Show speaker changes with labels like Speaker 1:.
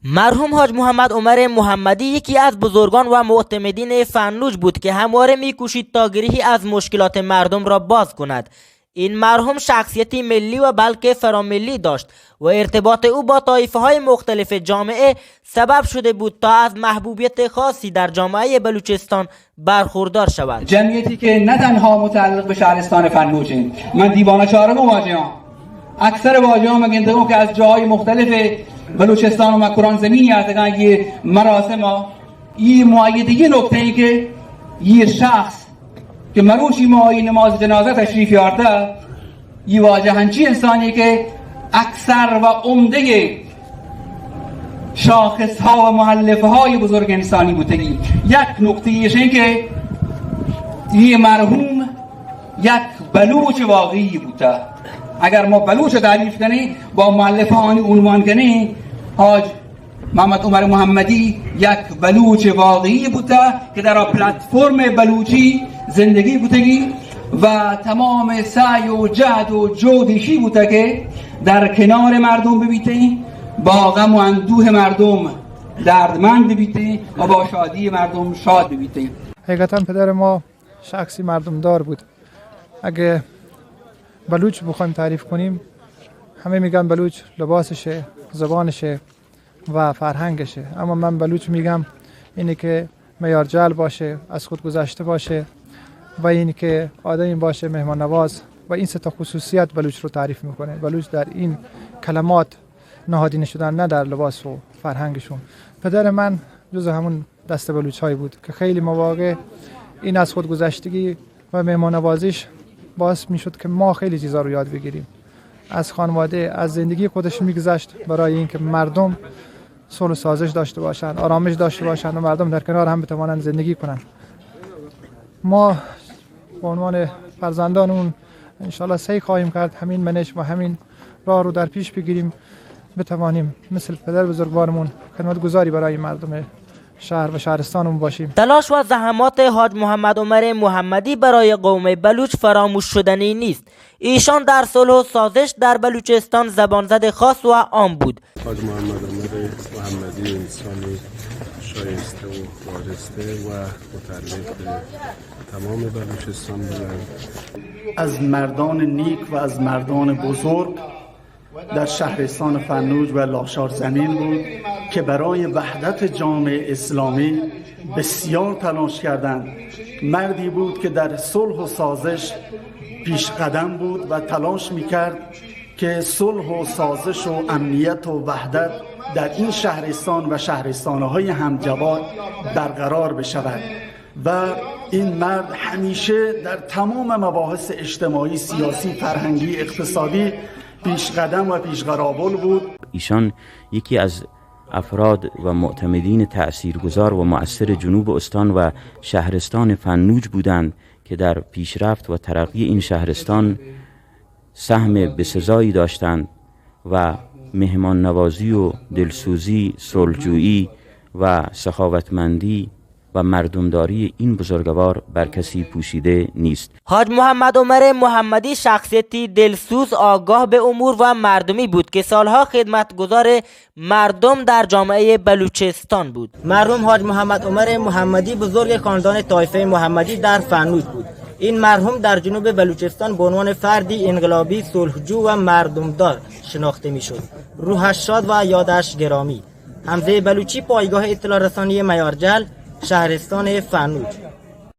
Speaker 1: مرحوم حاج محمد عمر محمدی یکی از بزرگان و معتمدین فنلوج بود که همواره می‌کوشید تا گرهی از مشکلات مردم را باز کند. این مرحوم شخصیتی ملی و بلکه فراملی داشت و ارتباط او با طایفه‌های مختلف جامعه سبب شده بود تا از محبوبیت خاصی در جامعه بلوچستان برخوردار شود.
Speaker 2: جمعیتی که نه تنها متعلق به شهرستان فنلوجه، من دیوانه چهارم واجهام، اکثر واجهام اگه که از جاهای مختلف بلوچستان و مکران زمینی هستند که مراسم این معایده نکته ای که یه شخص که مروشی ماهی نماز جنازه تشریف یارده یه واجه هنچی انسانی که اکثر و عمده شاخص ها و محلفه های بزرگ انسانی بودگی. یک نکته ایش این که یه مرحوم یک بلوچ واقعی بوده. اگر ما بلوچ تعریف کنیم با مؤلفه آن عنوان کنیم، حاج محمد عمر محمدی یک بلوچ واقعی بوده که در پلتفرم بلوچی زندگی بودگی و تمام سعی و جهد و جهدشی بوده که در کنار مردم ببیته، با غم و اندوه مردم دردمند ببیته و با شادی مردم شاد ببیته.
Speaker 3: حقیقتا پدر ما شخصی مردم دار بود. اگه بلوچ بخوایم تعریف کنیم، همه میگن بلوچ لباسشه، زبانشه و فرهنگشه، اما من بلوچ میگم اینی که معیارجل باشه، از خود گذشته باشه و اینی که آدمی باشه مهمان نواز، و این سه تا خصوصیت بلوچ رو تعریف میکنه. بلوچ در این کلمات نهادینه شدن، نه در لباس و فرهنگشون. پدر من جز همون دست بلوچ هایی بود که خیلی مواقع این از خود گذشتگی و مهمان نوازیش باعث میشد که ما خیلی چیزا رو یاد بگیریم. از خانواده، از زندگی خودش میگذشت برای اینکه مردم صلح و سازش داشته باشند، آرامش داشته باشند و مردم در کنار هم بتوانند زندگی کنند. ما به عنوان فرزندان اون انشالله سعی خواهیم کرد همین منش و همین راه رو در پیش بگیریم، بتوانیم مثل پدر بزرگوارمون خدمتگزاری برای مردم شهر و شهرستانمون باشیم.
Speaker 1: تلاش و زحمات حاج محمد عمر محمدی برای قوم بلوچ فراموش شدنی نیست. ایشان در صلح و سازش در بلوچستان زبانزد خاص و عام بود.
Speaker 4: حاج محمد عمر محمدی انسانی شایسته و وارسته و متعلق به تمام بلوچستان بودند.
Speaker 5: از مردان نیک و از مردان بزرگ در شهرستان فنلوج و لاغشار زمین بود که برای وحدت جامعه اسلامی بسیار تلاش کردند. مردی بود که در صلح و سازش پیش قدم بود و تلاش میکرد که صلح و سازش و امنیت و وحدت در این شهرستان و شهرستانهای همجوار برقرار بشود و این مرد همیشه در تمام مباحث اجتماعی، سیاسی، فرهنگی، اقتصادی پیش قدم و پیش قراول بود.
Speaker 6: ایشان یکی از افراد و معتمدین تأثیرگذار و مؤثر جنوب استان و شهرستان فنلوج بودند که در پیشرفت و ترقی این شهرستان سهم بسزایی داشتند و مهمان نوازی و دلسوزی، صلحجویی و سخاوتمندی و مردمداری این بزرگوار بر کسی پوشیده نیست.
Speaker 1: حاج محمد عمر محمدی شخصیتی دلسوز، آگاه به امور و مردمی بود که سالها خدمتگزار مردم در جامعه بلوچستان بود. مرحوم حاج محمد عمر محمدی بزرگ خاندان طایفه محمدی در فنلوج بود. این مرحوم در جنوب بلوچستان به عنوان فردی انقلابی، صلحجو و مردمدار شناخته میشد. روحش شاد و یادش گرامی. حمزه بلوچی، پایگاه اطلاع رسانی معیارجل، شهرستان فنلوج.